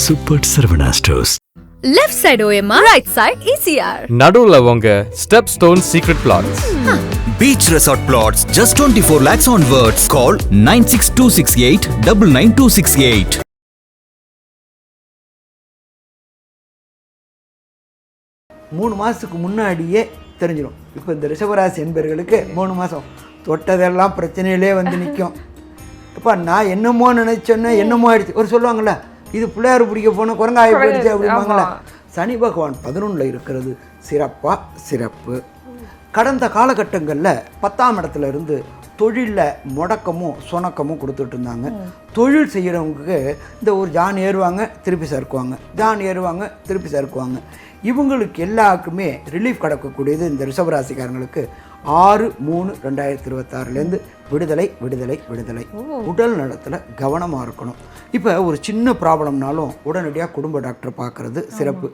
Super Sarvana Stores. Left side OMR, right side ECR. நடுவுல உங்க step stone secret plots. Beach resort plots just 24 lakhs onwards. Call 96268 99268. மூணு மாதத்துக்கு முன்னாடியே தெரிஞ்சிடும். இப்போ இந்த ரிஷபராசி என்பர்களுக்கு 3 மாதம் தொட்டதெல்லாம் பிரச்சனையிலே வந்து நிற்கும். இப்போ நான் என்னமோ நினைச்சேன்னா என்னமோ ஆயிடுச்சு. ஒரு சொல்லுவாங்கள்ல, இது பிள்ளையார் பிடிக்க போன குரங்காய போயிடுச்சு அப்படிம்பாங்களே. சனி பகவான் 11ல் இருக்கிறது சிறப்பு. கடந்த காலகட்டங்களில் 10ஆம் இடத்துல இருந்து தொழிலில் முடக்கமும் சுணக்கமும் கொடுத்துட்டு இருந்தாங்க. தொழில் செய்கிறவங்களுக்கு இந்த ஒரு ஜான் ஏறுவாங்க திருப்பி சறுக்குவாங்க, ஜான் ஏறுவாங்க திருப்பி சறுக்குவாங்க. இவங்களுக்கு எல்லாருக்குமே ரிலீஃப் கிடக்கக்கூடியது இந்த ரிஷபராசிக்காரங்களுக்கு 6/3/2026 விடுதலை. உடல் நலத்தில் கவனமாக இருக்கணும். இப்போ ஒரு சின்ன ப்ராப்ளம்னாலும் உடனடியாக குடும்ப டாக்டர் பார்க்குறது சிறப்பு.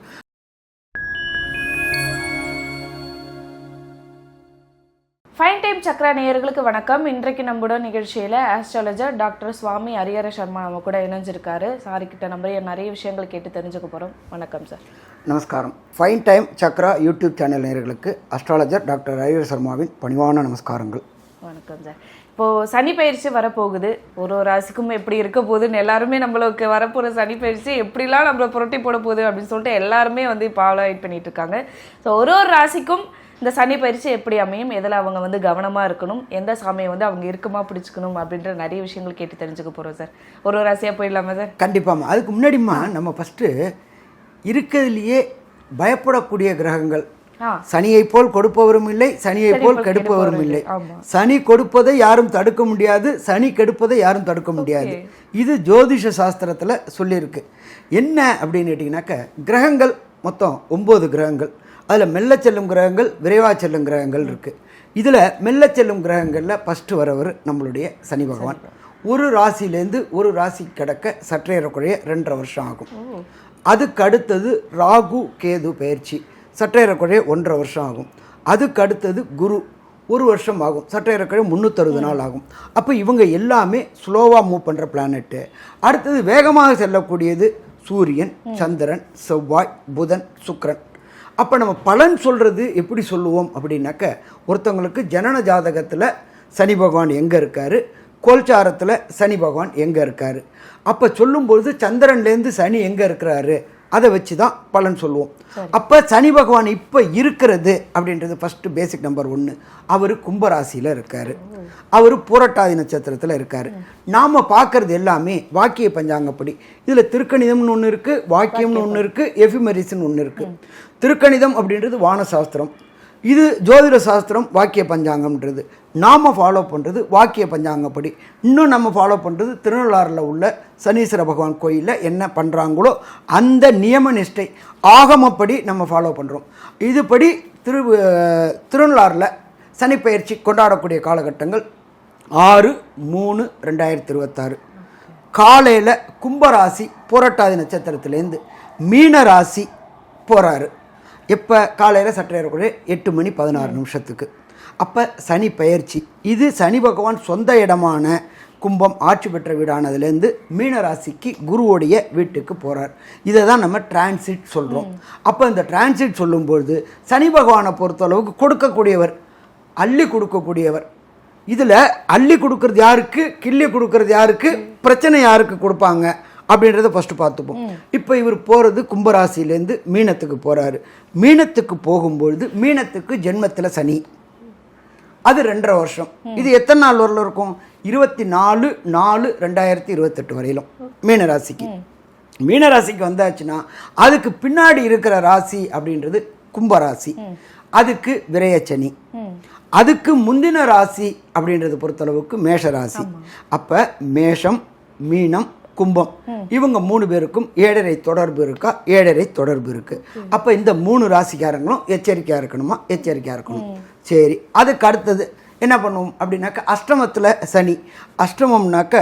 ஃபைன் டைம் சக்ரா நேயர்களுக்கு வணக்கம். இன்றைக்கு நம்மளோட நிகழ்ச்சியில் ஆஸ்ட்ராலஜர் டாக்டர் சுவாமி ஹரிஹர சர்மா நம்ம கூட இணைஞ்சிருக்காரு. சாரிக்கிட்ட நம்ம நிறைய விஷயங்கள் கேட்டு தெரிஞ்சுக்க போகிறோம். வணக்கம் சார். நமஸ்காரம். Fine time Chakra YouTube channel நேயர்களுக்கு அஸ்ட்ராலஜர் டாக்டர் ஹரிஹர சர்மாவின் பணிவான நமஸ்காரங்கள். வணக்கம் சார். இப்போது சனி பயிற்சி வரப்போகுது. ஒரு ராசிக்கும் எப்படி இருக்க போகுதுன்னு எல்லாருமே நம்மளுக்கு வரப்போகிற சனி பயிற்சி எப்படிலாம் நம்மளை புரட்டி போட போகுது அப்படின்னு சொல்லிட்டு எல்லாருமே வந்து இப்போ ஃபாலோட் பண்ணிட்டு இருக்காங்க. ஸோ ஒரு ராசிக்கும் இந்த சனி பயிற்சி எப்படி அமையும், எதில் அவங்க வந்து கவனமாக இருக்கணும், எந்த சாமியை வந்து அவங்க இறுக்கமாக பிடிச்சிக்கணும் அப்படின்ற நிறைய விஷயங்கள் கேட்டு தெரிஞ்சுக்க போகிறோம் சார். ஒரு ராசியாக போயிடலாமா சார்? கண்டிப்பாம்மா. அதுக்கு முன்னாடிமா நம்ம ஃபஸ்ட்டு இருக்கிறதுலையே பயப்படக்கூடிய கிரகங்கள், சனியை போல் கொடுப்பவரும் இல்லை, சனியை போல் கெடுப்பவரும் இல்லை. சனி கொடுப்பதை யாரும் தடுக்க முடியாது, சனி கெடுப்பதை யாரும் தடுக்க முடியாது. இது ஜோதிஷ சாஸ்திரத்தில் சொல்லியிருக்கு. என்ன அப்படின்னு கேட்டிங்கனாக்க, கிரகங்கள் மொத்தம் 9 கிரகங்கள். அதில் மெல்ல செல்லும் கிரகங்கள், விரைவாக செல்லும் கிரகங்கள் இருக்குது. இதில் மெல்ல செல்லும் கிரகங்களில் ஃபஸ்ட்டு வரவர் நம்மளுடைய சனி பகவான். ஒரு ராசியிலேருந்து ஒரு ராசி கிடக்க சற்றேறக்குறைய 2.5 வருஷம் ஆகும். அதுக்கு அடுத்தது ராகு கேது பயிற்சி, சற்றேறக்குறைய 1.5 வருஷம் ஆகும். அதுக்கு அடுத்தது குரு, 1 வருஷம் ஆகும், சற்றேறக்குறைய 360 நாள் ஆகும். அப்போ இவங்க எல்லாமே ஸ்லோவாக மூவ் பண்ணுற பிளானெட்டு. அடுத்தது வேகமாக செல்லக்கூடியது சூரியன், சந்திரன், செவ்வாய், புதன், சுக்கிரன். அப்போ நம்ம பலன் சொல்கிறது எப்படி சொல்லுவோம் அப்படின்னாக்க, ஒருத்தவங்களுக்கு ஜனன ஜாதகத்தில் சனி பகவான் எங்கே இருக்கார், கோல்சாரத்தில் சனி பகவான் எங்கே இருக்கார், அப்போ சொல்லும்பொழுது சந்திரன்லேருந்து சனி எங்கே இருக்கிறாரு அதை வச்சு தான் பலன் சொல்லுவோம். அப்போ சனி பகவான் இப்போ இருக்கிறது அப்படின்றது ஃபஸ்ட்டு பேசிக் நம்பர் 1. அவர் கும்பராசியில் இருக்கார், அவர் பூரட்டாதி நட்சத்திரத்தில் இருக்கார். நாம் பார்க்குறது எல்லாமே வாக்கிய பஞ்சாங்கப்படி. இதில் திருக்கணிதம்னு ஒன்று இருக்குது, வாக்கியம்னு ஒன்று இருக்குது, எஃபிமெரிஸ்ன்னு ஒன்று இருக்குது. திருக்கணிதம் அப்படின்றது வானசாஸ்திரம், இது ஜோதிட சாஸ்திரம் வாக்கிய பஞ்சாங்கம்ன்றது. நாம் ஃபாலோ பண்ணுறது வாக்கிய பஞ்சாங்கப்படி. இன்னும் நம்ம ஃபாலோ பண்ணுறது திருநள்ளாறில் உள்ள சனீஸ்வர பகவான் கோயிலில் என்ன பண்ணுறாங்களோ அந்த நியம நிஷ்டை ஆகமப்படி நம்ம ஃபாலோ பண்ணுறோம். இதுபடி திருநள்ளாறில் சனிப்பெயர்ச்சி கொண்டாடக்கூடிய காலகட்டங்கள் 6/3/2026. காலையில் கும்பராசி பூரட்டாதி நட்சத்திரத்துலேருந்து மீன ராசி போகிறாரு. எப்போ? காலையில் சற்றேறக்குறைய 8:16 அப்போ சனி பயிற்சி. இது சனி பகவான் சொந்த இடமான கும்பம் ஆட்சி பெற்ற வீடானதுலேருந்து மீனராசிக்கு குருவோடைய வீட்டுக்கு போகிறார். இதை தான் நம்ம டிரான்சிட் சொல்கிறோம். அப்போ இந்த டிரான்சிட் சொல்லும்பொழுது சனி பகவானை பொறுத்தளவுக்கு கொடுக்கக்கூடியவர், அள்ளி கொடுக்கக்கூடியவர். இதில் அள்ளி கொடுக்கறது யாருக்கு, கிள்ளி கொடுக்கறது யாருக்கு, பிரச்சனை யாருக்கு கொடுப்பாங்க அப்படின்றத ஃபஸ்ட்டு பார்த்துப்போம். இப்போ இவர் போகிறது கும்பராசிலேருந்து மீனத்துக்கு போகிறாரு. மீனத்துக்கு போகும்பொழுது மீனத்துக்கு ஜென்மத்தில் சனி, அது 2.5 வருஷம். இது எத்தனை நாள் வரல இருக்கும்? 24/4/2028 வரையிலும் மீனராசிக்கு. மீனராசிக்கு வந்தாச்சுன்னா அதுக்கு பின்னாடி இருக்கிற ராசி அப்படின்றது கும்பராசி, அதுக்கு விரயச்சனி. அதுக்கு முந்தின ராசி அப்படின்றது பொறுத்தளவுக்கு மேஷராசி. அப்போ மேஷம், மீனம், கும்பம், இவங்க 3 பேருக்கும் 7.5 தொடர்பு இருக்கா? 7.5 தொடர்பு இருக்கு. அப்போ இந்த 3 ராசிக்காரங்களும் எச்சரிக்கையாக இருக்கணுமா? எச்சரிக்கையாக இருக்கணும். சரி, அதுக்கு அடுத்தது என்ன பண்ணுவோம் அப்படின்னாக்க, அஷ்டமத்தில் சனி. அஷ்டமம்னாக்க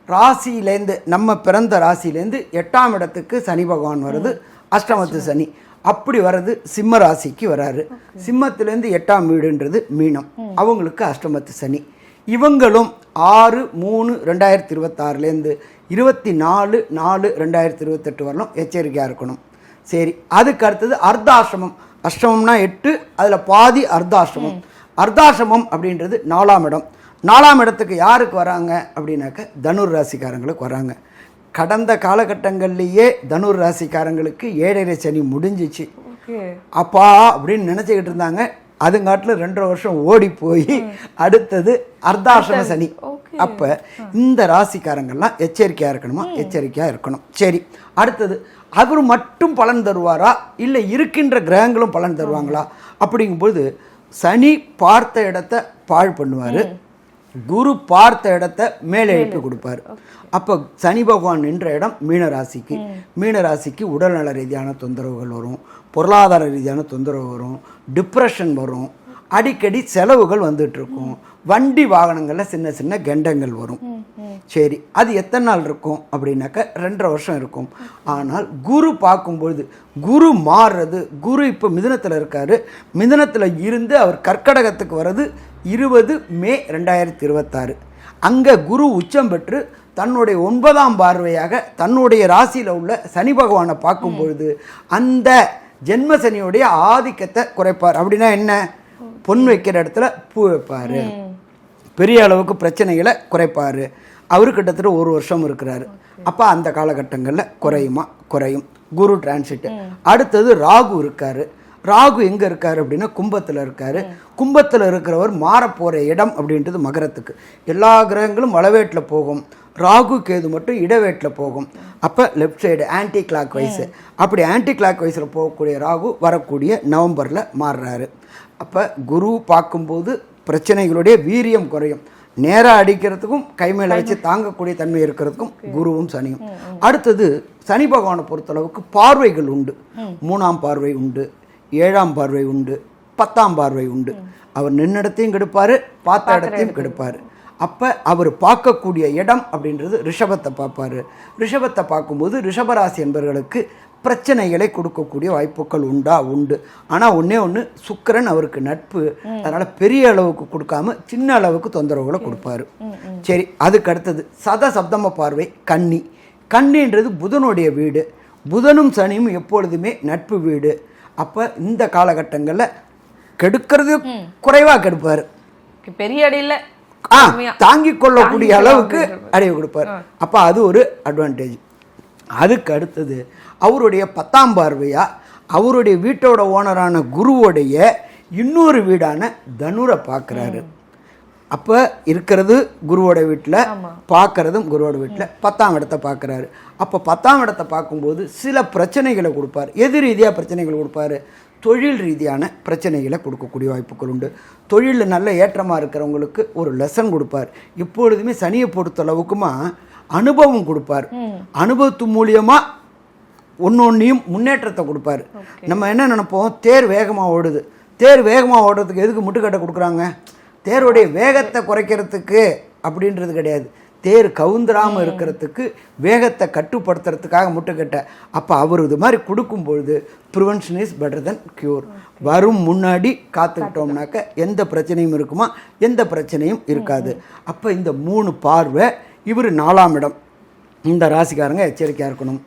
ராசியிலேருந்து, நம்ம பிறந்த ராசியிலேருந்து 8ஆம் இடத்துக்கு சனி பகவான் வருது, அஷ்டமத்து சனி. அப்படி வர்றது சிம்ம ராசிக்கு வராரு. சிம்மத்திலேருந்து 8ஆம் வீடுன்றது மீனம், அவங்களுக்கு அஷ்டமத்து சனி. இவங்களும் 6/3/2026 24/4/2028 வரலும் எச்சரிக்கையாக இருக்கணும். சரி, அதுக்கு அடுத்தது அர்த்தாசிரமம். அஷ்டமம்னா 8, அதில் பாதி அர்த்தாசிரமம். அர்த்தாசிரமம் அப்படின்றது 4ஆம் இடம். 4ஆம் இடத்துக்கு யாருக்கு வராங்க அப்படின்னாக்க தனுர் ராசிக்காரங்களுக்கு வராங்க. கடந்த காலகட்டங்கள்லேயே தனுர் ராசிக்காரங்களுக்கு 7.5 சனி முடிஞ்சிச்சு. அப்பா அப்படின்னு நினச்சிக்கிட்டு இருந்தாங்க. அதுங்காட்டில் 2.5 வருஷம் ஓடி போய் அடுத்தது அர்த்தாசிரம சனி. அப்போ இந்த ராசிக்காரங்கள்லாம் எச்சரிக்கையாக இருக்கணுமா? எச்சரிக்கையாக இருக்கணும். சரி, அடுத்தது அவர் மட்டும் பலன் தருவாரா இல்லை இருக்கின்ற கிரகங்களும் பலன் தருவாங்களா அப்படிங்கும்போது சனி பார்த்த இடத்த பாழ் பண்ணுவார், குரு பார்த்த இடத்த மேலே எழுப்பி கொடுப்பார். அப்போ சனி பகவான் நின்ற இடம் மீனராசிக்கு. மீனராசிக்கு உடல்நல ரீதியான தொந்தரவுகள் வரும், பொருளாதார ரீதியான தொந்தரவு வரும், டிப்ரெஷன் வரும், அடிக்கடி செலவுகள் வந்துட்டு இருக்கும், வண்டி வாகனங்களில் சின்ன சின்ன கண்டங்கள் வரும். சரி, அது எத்தனை நாள் இருக்கும் அப்படின்னாக்க 2.5 வருஷம் இருக்கும். ஆனால் குரு பார்க்கும்பொழுது குரு மாறுறது, குரு இப்போ மிதுனத்தில் இருக்கார், மிதுனத்தில் இருந்து அவர் கர்க்கடகத்துக்கு வர்றது 20 மே 2026. அங்கே குரு உச்சம் பெற்று தன்னுடைய 9ஆம் பார்வையாக தன்னுடைய ராசியில் உள்ள சனி பகவானை பார்க்கும் பொழுது அந்த ஜென்ம சனியுடைய ஆதிக்கத்தை குறைப்பார். அப்படின்னா என்ன? பொன் வைக்கிற இடத்துல பூ வைப்பார், பெரிய அளவுக்கு பிரச்சனைகளை குறைப்பார். அவரு கிட்டத்தட்ட 1 வருஷம் இருக்கிறாரு. அப்போ அந்த காலகட்டங்களில் குறையும் குரு டிரான்சிட். அடுத்தது ராகு இருக்காரு. ராகு எங்கே இருக்கார் அப்படின்னா கும்பத்தில் இருக்கார். கும்பத்தில் இருக்கிறவர் மாறப்போகிற இடம் அப்படின்றது மகரத்துக்கு. எல்லா கிரகங்களும் வலவேட்டில் போகும், ராகு கேது மட்டும் இடவேட்டில் போகும். அப்போ left side anti clock wise. அப்படி ஆன்டி கிளாக் வைஸில் போகக்கூடிய ராகு வரக்கூடிய நவம்பரில் மாறுறாரு. அப்போ குரு பார்க்கும்போது பிரச்சனைகளுடைய வீரியம் குறையும். நேராக அடிக்கிறதுக்கும் கை மேலே வச்சு தாங்கக்கூடிய தன்மை இருக்கிறதுக்கும் குருவும் சனியும். அடுத்தது சனி பகவானை பொறுத்தளவுக்கு பார்வைகள் உண்டு. 3ஆம் பார்வை உண்டு, 7ஆம் பார்வை உண்டு, 10ஆம் பார்வை உண்டு. அவர் நின்ன இடத்தையும் கெடுப்பார், பார்த்த இடத்தையும் கெடுப்பார். அப்போ அவர் பார்க்கக்கூடிய இடம் அப்படின்றது ரிஷபத்தை பார்ப்பார். ரிஷபத்தை பார்க்கும்போது ரிஷபராசி என்பவர்களுக்கு பிரச்சனைகளை கொடுக்கக்கூடிய வாய்ப்புகள் உண்டு. ஆனால் ஒன்று சுக்கிரன் அவருக்கு நட்பு, அதனால் பெரிய அளவுக்கு கொடுக்காம சின்ன அளவுக்கு தொந்தரவுகளை கொடுப்பாரு. சரி, அதுக்கு அடுத்தது சப்தம பார்வை கன்னி. கன்னின்றது புதனுடைய வீடு. புதனும் சனியும் எப்பொழுதுமே நட்பு வீடு. அப்போ இந்த காலகட்டங்களில் கெடுக்கிறது குறைவாக கெடுப்பார், பெரிய அடியில் தாங்கிக் கொள்ளக்கூடிய அளவுக்கு அடைவு கொடுப்பார். அப்போ அது ஒரு அட்வான்டேஜ். அதுக்கு அடுத்தது அவருடைய 10ஆம் பார்வையா அவருடைய வீட்டோட ஓனரான குருவோடைய இன்னொரு வீடான தனுரை பார்க்குறாரு. அப்போ இருக்கிறது குருவோட வீட்டில், பார்க்கறதும் குருவோட வீட்டில் 10ஆம் இடத்தை பார்க்குறாரு. அப்போ 10ஆம் இடத்தை பார்க்கும்போது சில பிரச்சனைகளை கொடுப்பார். எது ரீதியாக பிரச்சனைகள் கொடுப்பார்? தொழில் ரீதியான பிரச்சனைகளை கொடுக்கக்கூடிய வாய்ப்புகள் உண்டு. தொழிலில் நல்ல ஏற்றமாக இருக்கிறவங்களுக்கு ஒரு லெசன் கொடுப்பார். எப்பொழுதுமே சனியை பொறுத்தளவுக்குமா அனுபவம் கொடுப்பார். அனுபவத்து மூலியமாக ஒன்றையும் முன்னேற்றத்தை கொடுப்பார். நம்ம என்ன நினைப்போம், தேர் வேகமாக ஓடுது, தேர் வேகமாக ஓடுறதுக்கு எதுக்கு முட்டுக்கட்டை கொடுக்குறாங்க? தேருடைய வேகத்தை குறைக்கிறதுக்கு அப்படின்றது கிடையாது, தேர் கவுந்துராமல் இருக்கிறதுக்கு வேகத்தை கட்டுப்படுத்துறதுக்காக முட்டுக்கட்டை. அப்போ அவர் இது மாதிரி கொடுக்கும்பொழுது prevention is better than cure. வரும் முன்னாடி காத்துக்கிட்டோம்னாக்க எந்த பிரச்சனையும் இருக்குமா? எந்த பிரச்சனையும் இருக்காது. அப்போ இந்த 3 பார்வை இவர் 4ஆம் இடம். இந்த ராசிக்காரங்க எச்சரிக்கையாக இருக்கணும்.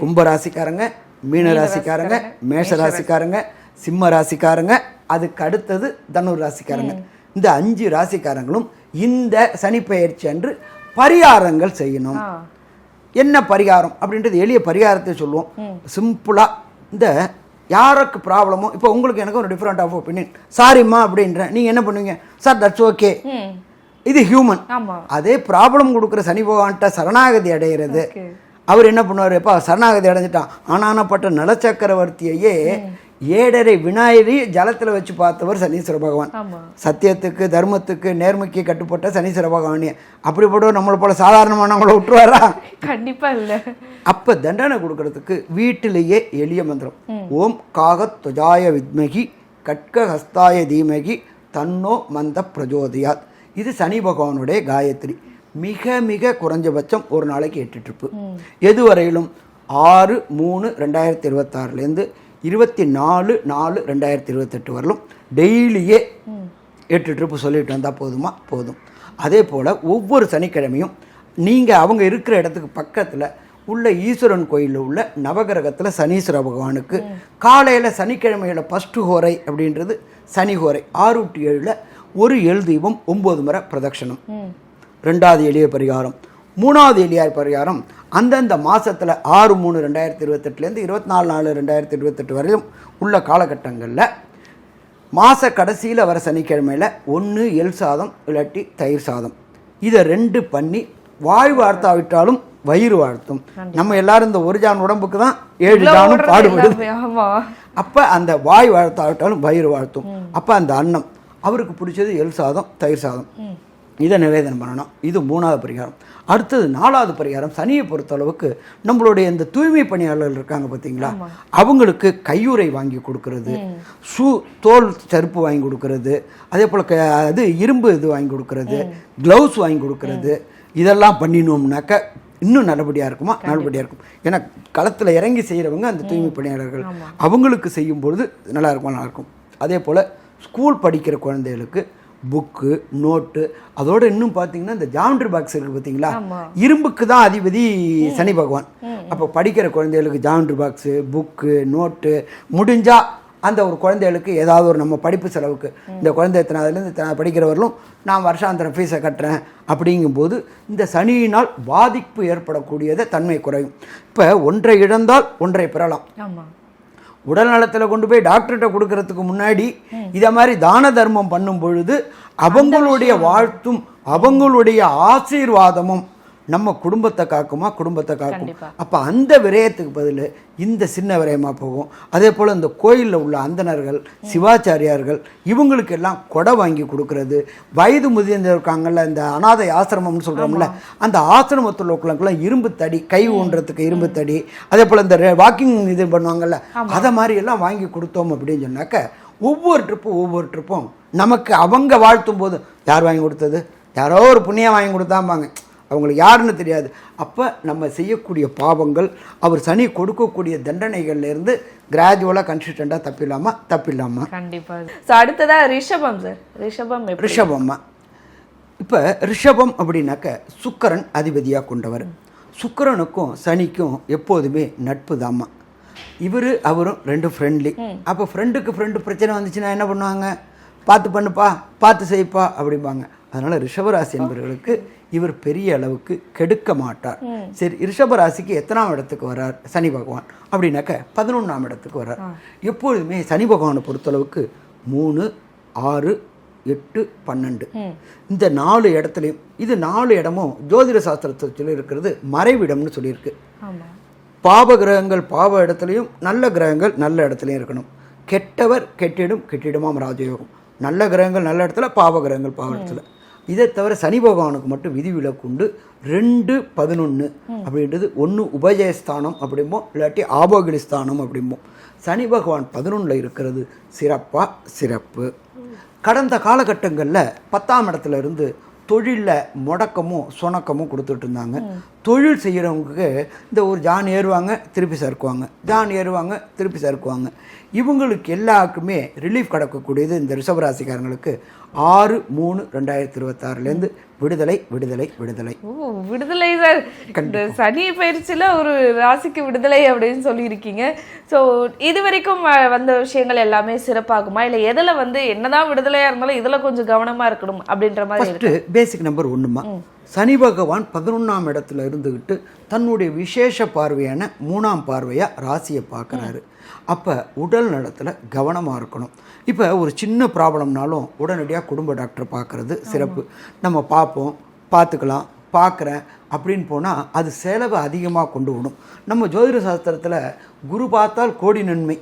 கும்ப ராசிக்காரங்க, மீன ராசிக்காரங்க, மேஷ ராசிக்காரங்க, சிம்ம ராசிக்காரங்க, அதுக்கு அடுத்தது தனுர் ராசிக்காரங்க. இந்த 5 ராசிக்காரங்களும் இந்த சனிப்பெயர்ச்சி அன்று பரிகாரங்கள் செய்யணும். என்ன பரிகாரம் அப்படின்றது எளிய பரிகாரத்தை சொல்லுவோம். சிம்பிளாக இந்த யாருக்கு ப்ராப்ளமோ, இப்போ உங்களுக்கு எனக்கு ஒரு டிஃப்ரெண்ட் ஆஃப் ஒப்பீனியன், சாரிம்மா அப்படின்றேன், நீங்கள் என்ன பண்ணுவீங்க? சார் தட்ஸ் ஓகே, இது ஹியூமன். அதே ப்ராப்ளம் கொடுக்குற சனி பகவான்கிட்ட சரணாகதி அடைகிறது. அவர் என்ன பண்ணுவார்? இப்போ சரணாகதி அடைஞ்சிட்டான், ஆனானப்பட்ட நலச்சக்கரவர்த்தியையே 7.5 விநாயகரை ஜலத்தில் வச்சு பார்த்தவர் சனீஸ்வர பகவான். சத்தியத்துக்கு தர்மத்துக்கு நேர்மைக்கு கட்டுப்பட்ட சனீஸ்வர பகவானே. அப்படிப்பட்டவர் நம்மளை போல சாதாரணமானவங்களை விட்டுருவாரா? கண்டிப்பா இல்லை. அப்போ தண்டனை கொடுக்கறதுக்கு வீட்டிலேயே எளிய மந்திரம், ஓம் காகத் துஜாய வித்மகி கட்க ஹஸ்தாய தீமகி தன்னோ மந்த பிரஜோதயாத். இது சனி பகவானுடைய காயத்ரி. மிக மிக குறைஞ்சபட்சம் ஒரு நாளைக்கு 8 ட்ரிப்பு. எதுவரையிலும் 6/3/2026 24/4/2028 வரலும் டெய்லியே 8 ட்ரிப்பு சொல்லிட்டு வந்தால் போதும். அதே போல் ஒவ்வொரு சனிக்கிழமையும் நீங்கள் அவங்க இருக்கிற இடத்துக்கு பக்கத்தில் உள்ள ஈஸ்வரன் கோயிலில் உள்ள நவகிரகத்தில் சனீஸ்வர பகவானுக்கு காலையில் சனிக்கிழமையில் ஃபஸ்ட்டு ஹோரை அப்படின்றது சனி ஹோரை 6 to 7 ஒரு எள் தீபம் 9 முறை பிரதட்சணம். 2வது எளிய பரிகாரம். 3வது எளிய பரிகாரம் அந்தந்த மாதத்தில் 6/3/2028 24/4/2028 வரையும் உள்ள காலகட்டங்களில் மாத கடைசியில் வர சனிக்கிழமையில் 1 எள் சாதம் இல்லாட்டி தயிர் சாதம் இதை 2 பண்ணி வாய் வார்த்தாவிட்டாலும் வயிறு வாழ்த்தும். நம்ம எல்லாரும் இந்த ஒரு ஜான் உடம்புக்கு தான் 7 ஜானும் பாடுபடுது. அப்போ அந்த வாய் வாழ்த்தாவிட்டாலும் வயிறு வாழ்த்தும். அப்போ அந்த அன்னம் அவருக்கு பிடிச்சது எள் சாதம் தயிர் சாதம் இதை நிவேதனம் பண்ணணும். இது 3வது பரிகாரம். அடுத்தது 4வது பரிகாரம். சனியை பொறுத்தளவுக்கு நம்மளுடைய இந்த தூய்மை பணியாளர்கள் இருக்காங்க பார்த்தீங்களா, அவங்களுக்கு கையுறை வாங்கி கொடுக்கறது, தோல் செருப்பு வாங்கி கொடுக்கறது, அதே போல் அது இரும்பு இது வாங்கி கொடுக்கறது, க்ளவுஸ் வாங்கி கொடுக்கறது, இதெல்லாம் பண்ணினோம்னாக்க இன்னும் நல்லபடியாக இருக்குமா, நல்லபடியாக இருக்கும். ஏன்னா களத்தில் இறங்கி செய்கிறவங்க அந்த தூய்மை பணியாளர்கள், அவங்களுக்கு செய்யும்பொழுது நல்லாயிருக்கும். அதே போல் ஸ்கூல் படிக்கிற குழந்தைகளுக்கு புக்கு நோட்டு, அதோடு இன்னும் பார்த்தீங்கன்னா இந்த ஜாமெட்ரி பாக்ஸ் இருக்குது பார்த்தீங்களா, இரும்புக்கு தான் அதிபதி சனி பகவான். அப்போ படிக்கிற குழந்தைகளுக்கு ஜாமெட்ரி பாக்ஸு புக்கு நோட்டு முடிஞ்சால் அந்த ஒரு குழந்தைகளுக்கு ஏதாவது ஒரு நம்ம படிப்பு செலவுக்கு இந்த குழந்தை எத்தனாவதுலேருந்து படிக்கிறவர்களும் நான் வருஷாந்திரம் ஃபீஸை கட்டுறேன் அப்படிங்கும்போது இந்த சனியினால் பாதிப்பு ஏற்படக்கூடியதை தன்மை குறையும். இப்போ ஒன்றை இழந்தால் ஒன்றை பெறலாம். உடல் நலத்தில் கொண்டு போய் டாக்டர்கிட்ட கொடுக்கறதுக்கு முன்னாடி இதை மாதிரி தான தர்மம் பண்ணும் பொழுது அவங்களுடைய வாழ்த்தும் அவங்களுடைய ஆசீர்வாதமும் நம்ம குடும்பத்தை காக்குமா, குடும்பத்தை காக்கும். அப்போ அந்த விரயத்துக்கு பதில் இந்த சின்ன விரயமாக போகும். அதே போல் இந்த கோயிலில் உள்ள அந்தணர்கள் சிவாச்சாரியார்கள் இவங்களுக்கு எல்லாம் கொடை வாங்கி கொடுக்கறது, வயது முதிர்ந்து இருக்காங்கல்ல இந்த அனாதை ஆசிரமம்னு சொல்கிறோம்ல, அந்த ஆசிரமத்தில் உள்ளவங்களுக்கெல்லாம் இரும்பு தடி, கை ஊன்றதுக்கு இரும்பு தடி, அதே போல் இந்த வாக்கிங் இது பண்ணுவாங்கல்ல, அதை மாதிரி எல்லாம் வாங்கி கொடுத்தோம் அப்படின்னு சொன்னாக்க ஒவ்வொரு ட்ரிப்பும் நமக்கு அவங்க வாழ்த்தும் போது யார் வாங்கி கொடுத்தது, யாரோ ஒரு புண்ணியம் வாங்கி கொடுத்தாம்பாங்க, அவங்களுக்கு யாருன்னு தெரியாது. அப்போ நம்ம செய்யக்கூடிய பாவங்கள் அவர் சனி கொடுக்கக்கூடிய தண்டனைகள்லேருந்து கிராஜுவலாக கன்சிஸ்டண்டாக தப்பில்லாமல் கண்டிப்பாக. அடுத்ததாக ரிஷபம் சார். ரிஷபம்மா இப்போ ரிஷபம் அப்படின்னாக்க சுக்கிரன் அதிபதியாக கொண்டவர். சுக்கிரனுக்கும் சனிக்கும் எப்போதுமே நட்பு தாம்மா. அவரும் 2 ஃப்ரெண்ட்லி. அப்போ ஃப்ரெண்டுக்கு ஃப்ரெண்டு பிரச்சனை வந்துச்சுன்னா என்ன பண்ணுவாங்க, பார்த்து பண்ணுப்பா பார்த்து செய்ப்பா அப்படிம்பாங்க. அதனால் ரிஷபராசி என்பவர்களுக்கு இவர் பெரிய அளவுக்கு கெடுக்க மாட்டார். சரி, ரிஷபராசிக்கு எத்தனாம் இடத்துக்கு வர்றார் சனி பகவான் அப்படின்னாக்க 11ஆம் இடத்துக்கு வர்றார். எப்பொழுதுமே சனி பகவானை பொறுத்தளவுக்கு 3, 6, 8, 12 இந்த 4 இடத்துலையும், இது 4 இடமும் ஜோதிட சாஸ்திரத்தை சொல்லி இருக்கிறது மறைவிடம்னு சொல்லியிருக்கு. பாவ கிரகங்கள் பாவ இடத்துலையும் நல்ல கிரகங்கள் நல்ல இடத்துலையும் இருக்கணும். கெட்டவர் கெட்டிடுமாம் ராஜயோகம். நல்ல கிரகங்கள் நல்ல இடத்துல, பாவ கிரகங்கள் பாவ இடத்துல. இதை தவிர சனி பகவானுக்கு மட்டும் விதிவிலக்குண்டு. 2, 11 அப்படின்றது ஒன்று உபஜயஸ்தானம் அப்படிம்போம், இல்லாட்டி ஆபோகிலிஸ்தானம் அப்படிம்போம். சனி பகவான் 11 இருக்கிறது சிறப்பு. கடந்த காலகட்டங்களில் 10ஆம் இடத்துல இருந்து தொழிலில் முடக்கமும் சுணக்கமும் கொடுத்துட்டு இருந்தாங்க. தொழில் செய்கிறவங்களுக்கு இந்த ஒரு ஜான் ஏறுவாங்க திருப்பி சறுக்குவாங்க, ஜான் ஏறுவாங்க திருப்பி சறுக்குவாங்க. இவங்களுக்கு எல்லாருக்குமே ரிலீஃப் கிடைக்கக்கூடியது இந்த ரிஷபராசிக்காரங்களுக்கு 6/3/2026 விடுதலை விடுதலை விடுதலை. விடுதலை சார். சனி பயிற்சியில் ஒரு ராசிக்கு விடுதலை அப்படின்னு சொல்லியிருக்கீங்க. ஸோ இது வரைக்கும் வந்த விஷயங்கள் எல்லாமே சிறப்பாகுமா, இல்லை எதில் என்னதான் விடுதலையாக இருந்தாலும் இதில் கொஞ்சம் கவனமாக இருக்கணும் அப்படின்ற மாதிரி? பேசிக் நம்பர் 1மா, சனி பகவான் 11ஆம் இடத்துல இருந்துக்கிட்டு தன்னுடைய விசேஷ பார்வையான 3ஆம் பார்வையாக ராசியை பார்க்குறாரு. அப்போ உடல் நலத்தில் கவனமாக இருக்கணும். இப்போ ஒரு சின்ன ப்ராப்ளம்னாலும் உடனடியாக குடும்ப டாக்டரை பார்க்குறது சிறப்பு. நம்ம பார்த்துக்கலாம் பார்க்குறேன் அப்படின்னு போனால் அது செலவு அதிகமாக கொண்டு விடும். நம்ம ஜோதிட சாஸ்திரத்தில் குரு பார்த்தால் கோடி நன்மை,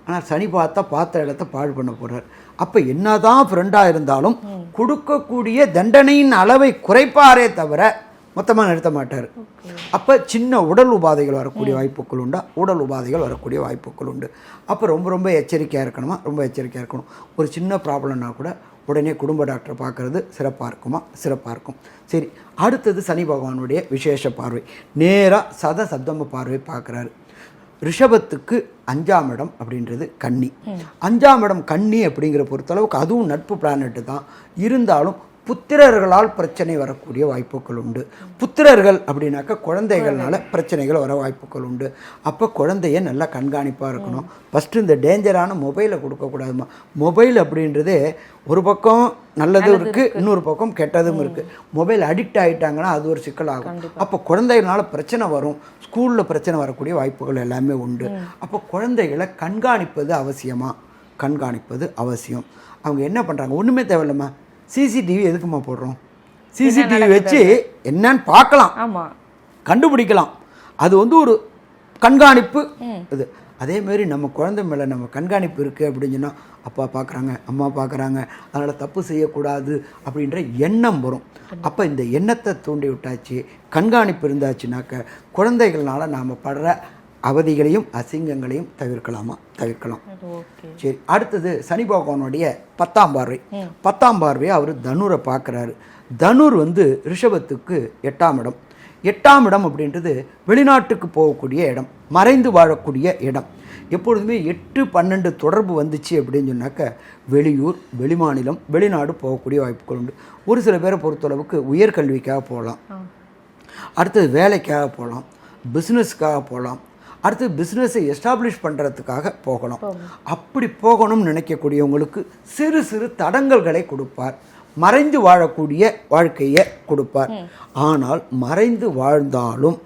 ஆனால் சனி பார்த்த இடத்த பாழ் பண்ண போகிறார். அப்போ என்னதான் ஃப்ரெண்டாக இருந்தாலும் கொடுக்கக்கூடிய தண்டனையின் அளவை குறைப்பாரே தவிர மொத்தமாக நிறுத்த மாட்டார். அப்போ சின்ன உடல் உபாதைகள் வரக்கூடிய வாய்ப்புகள் உண்டா, உடல் உபாதைகள் வரக்கூடிய வாய்ப்புகள் உண்டு. அப்போ ரொம்ப எச்சரிக்கையாக இருக்கணுமா, ரொம்ப எச்சரிக்கையாக இருக்கணும். ஒரு சின்ன ப்ராப்ளம்னா கூட உடனே குடும்ப டாக்டரை பார்க்குறது சிறப்பாக இருக்குமா, சிறப்பாக இருக்கும். சரி, அடுத்தது சனி பகவானுடைய விசேஷ பார்வை, நேராக சப்தம பார்வை பார்க்குறாரு. ரிஷபத்துக்கு 5ஆம் இடம் அப்படின்றது கன்னி. 5ஆம் இடம் கன்னி அப்படிங்கிற பொறுத்தளவுக்கு அதுவும் நட்பு பிளானெட்டு தான். இருந்தாலும் புத்திரர்களால் பிரச்சனை வரக்கூடிய வாய்ப்புகள் உண்டு. புத்திரர்கள் அப்படின்னாக்கா குழந்தைகள்னால பிரச்சனைகள் வர வாய்ப்புகள் உண்டு. அப்போ குழந்தைய நல்லா கண்காணிப்பாக இருக்கணும். ஃபஸ்ட்டு இந்த டேஞ்சரான மொபைலை கொடுக்கக்கூடாதுமா. மொபைல் அப்படின்றதே ஒரு பக்கம் நல்லதும் இருக்குது, இன்னொரு பக்கம் கெட்டதும் இருக்குது. மொபைல் அடிக்ட் ஆகிட்டாங்கன்னா அது ஒரு சிக்கலாகும். அப்போ குழந்தைகளால் பிரச்சனை வரும், ஸ்கூலில் பிரச்சனை வரக்கூடிய வாய்ப்புகள் எல்லாமே உண்டு. அப்போ குழந்தைகளை கண்காணிப்பது அவசியம். அவங்க என்ன பண்ணுறாங்க ஒன்றுமே தேவையில்லம்மா. சிசிடிவி எதுக்குமா போடுறோம்? சிசிடிவி வச்சு என்னன்னு பார்க்கலாம், கண்டுபிடிக்கலாம். அது ஒரு கண்காணிப்பு இது. அதேமாரி நம்ம குழந்தை மேலே நம்ம கண்காணிப்பு இருக்குது அப்படின்னு சொன்னால் அப்பா பார்க்குறாங்க, அம்மா பார்க்குறாங்க, அதனால் தப்பு செய்யக்கூடாது அப்படின்ற எண்ணம் வரும். அப்போ இந்த எண்ணத்தை தூண்டி விட்டாச்சு, கண்காணிப்பு இருந்தாச்சுனாக்க குழந்தைகள்னால நாம் படுற அவதிகளையும் அசிங்கங்களையும் தவிர்க்கலாம். சரி, அடுத்தது சனி பகவானுடைய 10ஆம் பார்வை. 10ஆம் பார்வையை அவர் தனுரை பார்க்குறாரு. தனுர் ரிஷபத்துக்கு 8ஆம் இடம். 8ஆம் இடம் அப்படின்றது வெளிநாட்டுக்கு போகக்கூடிய இடம், மறைந்து வாழக்கூடிய இடம். எப்பொழுதுமே 8-12 தொடர்பு வந்துச்சு அப்படின்னு சொன்னாக்க வெளியூர், வெளிமாநிலம், வெளிநாடு போகக்கூடிய வாய்ப்புகள் உண்டு. ஒரு சில பேரை பொறுத்தளவுக்கு உயர்கல்விக்காக போகலாம், அடுத்தது வேலைக்காக போகலாம், பிஸ்னஸ்க்காக போகலாம், அடுத்து பிஸ்னஸை எஸ்டாப்ளிஷ் பண்ணுறதுக்காக போகணும். அப்படி போகணும்னு நினைக்கக்கூடியவங்களுக்கு சிறு சிறு தடங்கல்களை கொடுப்பார். மறைந்து வாழக்கூடிய வாழ்க்கையை கொடுப்பார். ஆனால் மறைந்து வாழ்ந்தாலும்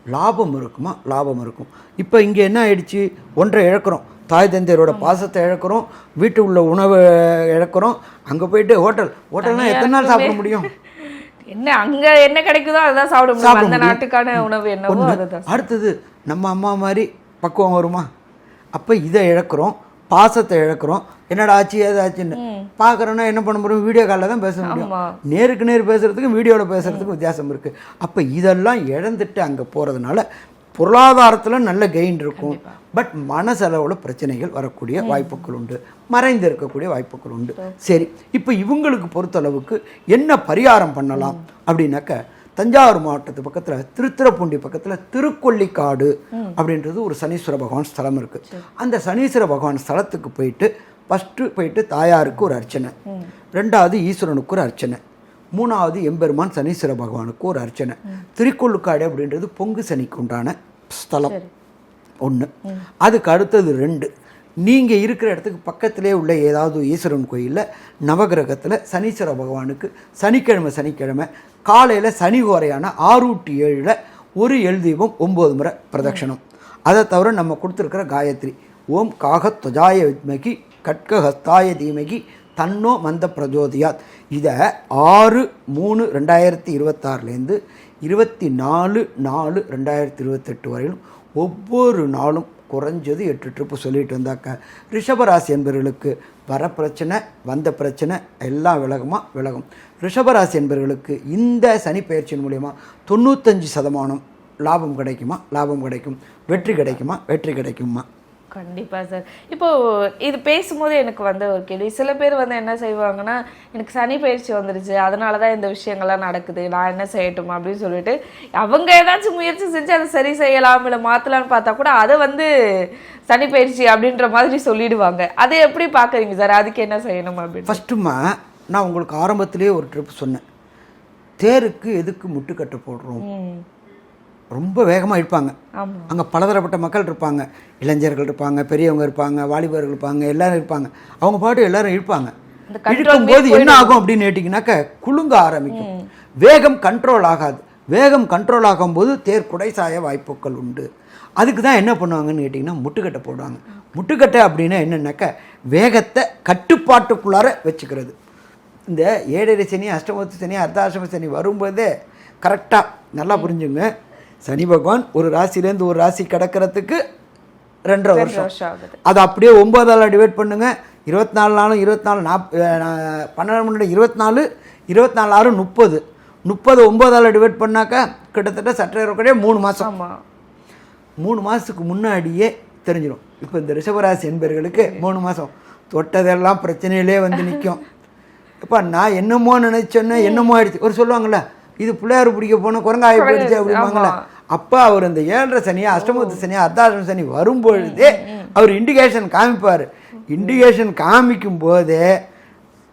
லாபம் இருக்குமா? லாபம் இருக்கும். இப்போ இங்கே என்ன ஆயிடுச்சு, ஒன்றை இழக்கிறோம், தாய் தந்தையரோட பாசத்தை இழக்கிறோம், வீட்டு உள்ள உணவை இழக்கிறோம். அங்கே போயிட்டு ஹோட்டல்னா எத்தனை நாள் சாப்பிட முடியும்? என்ன அங்க என்ன கிடைக்குதோ அதுதான் சாப்பிட முடியும். அந்த நாட்டுக்கான உணவு என்னவோ அதுதான். அடுத்தது நம்ம அம்மா மாதிரி பக்குவம் வருமா? அப்போ இதை இழக்கிறோம், பாசத்தை இழக்கிறோம். என்னடா ஆச்சு ஏதாச்சுன்னு பார்க்குறோன்னா என்ன பண்ண முடியும்? வீடியோ காலில் தான் பேச முடியும். நேருக்கு நேர் பேசுகிறதுக்கும் வீடியோவில் பேசுகிறதுக்கும் வித்தியாசம் இருக்குது. அப்போ இதெல்லாம் இழந்துட்டு அங்கே போகிறதுனால பொருளாதாரத்தில் நல்ல கெயின் இருக்கும், பட் மனசளவில் பிரச்சனைகள் வரக்கூடிய வாய்ப்புகள் உண்டு, மறைந்து இருக்கக்கூடிய வாய்ப்புகள் உண்டு. சரி, இப்போ இவங்களுக்கு பொறுத்தளவுக்கு என்ன பரிகாரம் பண்ணலாம் அப்படின்னாக்க, தஞ்சாவூர் மாவட்டத்து பக்கத்தில் திருத்துறைப்பூண்டி பக்கத்தில் திருக்கொள்ளிக்காடு அப்படின்றது ஒரு சனீஸ்வர பகவான் ஸ்தலம் இருக்குது. அந்த சனீஸ்வர பகவான் ஸ்தலத்துக்கு போயிட்டு ஃபஸ்ட்டு தாயாருக்கு ஒரு அர்ச்சனை, 2வது ஈஸ்வரனுக்கு ஒரு அர்ச்சனை, 3வது எம்பெருமான் சனீஸ்வர பகவானுக்கு ஒரு அர்ச்சனை. திருக்கொள்ளுக்காடு அப்படின்றது பொங்கு சனிக்கு உண்டான ஸ்தலம் 1. அதுக்கு அடுத்தது 2, நீங்கள் இருக்கிற இடத்துக்கு பக்கத்திலே உள்ள ஏதாவது ஈஸ்வரன் கோயிலில் நவகிரகத்தில் சனீஸ்வர பகவானுக்கு சனிக்கிழமை காலையில் சனி கோரையான 6-7 ஒரு எல்தீபம் 9 முறை பிரதட்சணம். அதை தவிர நம்ம கொடுத்துருக்கிற காயத்ரி ஓம் காகத்வஜாய வித்மகி கட்கஹஸ்தாய தீமகி தன்னோ மந்த பிரஜோதியாத், இதை 6-3-2026 24-4-2028 வரையிலும் ஒவ்வொரு நாளும் குறைஞ்சது 8 ட்ரிப்பு சொல்லிட்டு வந்தாக்க ரிஷபராசி என்பவர்களுக்கு வர பிரச்சனை, வந்த பிரச்சனை எல்லாம் விலகும். ரிஷபராசி என்பவர்களுக்கு இந்த சனி பயிற்சியின் மூலயமா 95% லாபம் கிடைக்குமா? லாபம் கிடைக்கும். வெற்றி கிடைக்குமா? கண்டிப்பா சார். இப்போ இது பேசும்போது எனக்கு ஒரு கேள்வி, சில பேர் என்ன செய்வாங்கன்னா, எனக்கு சனி பயிற்சி வந்துருச்சு, அதனாலதான் இந்த விஷயங்கள்லாம் நடக்குது, நான் என்ன செய்யட்டும் அப்படின்னு சொல்லிட்டு அவங்க ஏதாச்சும் முயற்சி செஞ்சு அதை சரி செய்யலாம் இல்லை மாத்தலாம்னு பார்த்தா கூட அதை சனி பயிற்சி அப்படின்ற மாதிரி சொல்லிடுவாங்க. அதை எப்படி பாக்குறீங்க சார்? அதுக்கு என்ன செய்யணும் அப்படின்னு? ஃபர்ஸ்ட்டுமா நான் உங்களுக்கு ஆரம்பத்திலேயே ஒரு ட்ரிப் சொன்னேன், தேருக்கு எதுக்கு முட்டுக்கட்டை போடுறோம்? ரொம்ப வேகமாக இருப்பாங்க, அங்கே பலதரப்பட்ட மக்கள் இருப்பாங்க, இளைஞர்கள் இருப்பாங்க, பெரியவங்க இருப்பாங்க, வாலிபர்கள் இருப்பாங்க, எல்லாரும் இருப்பாங்க. அவங்க பாட்டு எல்லாரும் இருப்பாங்க. இழுக்கும்போது என்ன ஆகும் அப்படின்னு கேட்டிங்கனாக்க குலுங்க ஆரம்பிக்கும். வேகம் கண்ட்ரோல் ஆகாது. வேகம் கண்ட்ரோல் ஆகும்போது தேர் குடைசாய வாய்ப்புகள் உண்டு. அதுக்கு தான் என்ன பண்ணுவாங்கன்னு கேட்டிங்கன்னா முட்டுக்கட்டை போடுவாங்க. முட்டுக்கட்டை அப்படின்னா என்னென்னாக்க வேகத்தை கட்டுப்பாட்டுக்குள்ளார வச்சுக்கிறது. இந்த 7 சனி, அஷ்டமத்து சனி, அர்த்தாஷ்டம சனி வரும்போதே கரெக்டாக நல்லா புரிஞ்சுங்க. சனி பகவான் ஒரு ராசிலேருந்து ஒரு ராசி கிடக்கிறதுக்கு 2.5 வருஷம். அதை அப்படியே 9ஆல் டிவைட் பண்ணுங்க. 24 நாளும் 24 12 24 24 6 30 9ஆல் டிவைட் பண்ணாக்கா கிட்டத்தட்ட சற்றே 3 மாதம். 3 மாதத்துக்கு முன்னாடியே தெரிஞ்சிடும். இப்போ இந்த ரிஷபராசி என்பவர்களுக்கு 3 மாதம் தொட்டதெல்லாம் பிரச்சனையிலே நிற்கும். இப்போ நான் என்னமோ நினைச்சேன்னா என்னமோ ஆயிடுச்சு. ஒரு சொல்லுவாங்கள்ல, இது பிள்ளையார் பிடிக்க போனால் குரங்காய போயிடுச்சு அப்படிம்பாங்களே. அப்போ அவர் இந்த 7.5 சனியா, அஷ்டமத்து சனியா, அர்த்தாஷ்டம சனி வரும்பொழுதே அவர் இண்டிகேஷன் காமிப்பார். இண்டிகேஷன் காமிக்கும் போதே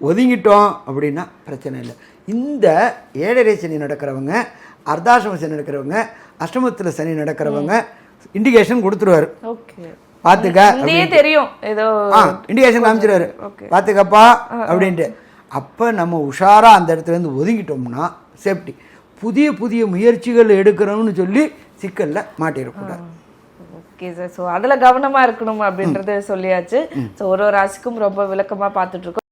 ஒதுங்கிட்டோம் அப்படின்னா பிரச்சனை இல்லை. இந்த ஏழரை சனி நடக்கிறவங்க, அர்த்தாசிரம சனி நடக்கிறவங்க, அஷ்டமத்தில் சனி நடக்கிறவங்க இண்டிகேஷன் கொடுத்துருவாரு. ஓகே, பார்த்துக்க இதே தெரியும், ஏதோ இண்டிகேஷன் காமிச்சிருவாரு, பார்த்துக்கப்பா அப்படின்ட்டு. அப்போ நம்ம உஷாராக அந்த இடத்துலேருந்து ஒதுங்கிட்டோம்னா சேஃப்டி. புதிய புதிய முயற்சிகள் எடுக்கிறோம்னு சொல்லி சிக்கலில் மாட்டிடக்கூடாது. ஓகே சார், ஸோ அதில் கவனமாக இருக்கணும் அப்படின்றது சொல்லியாச்சு. ஸோ ஒரு ராசிக்கும் ரொம்ப விளக்கமாக பார்த்துட்ருக்கோம்.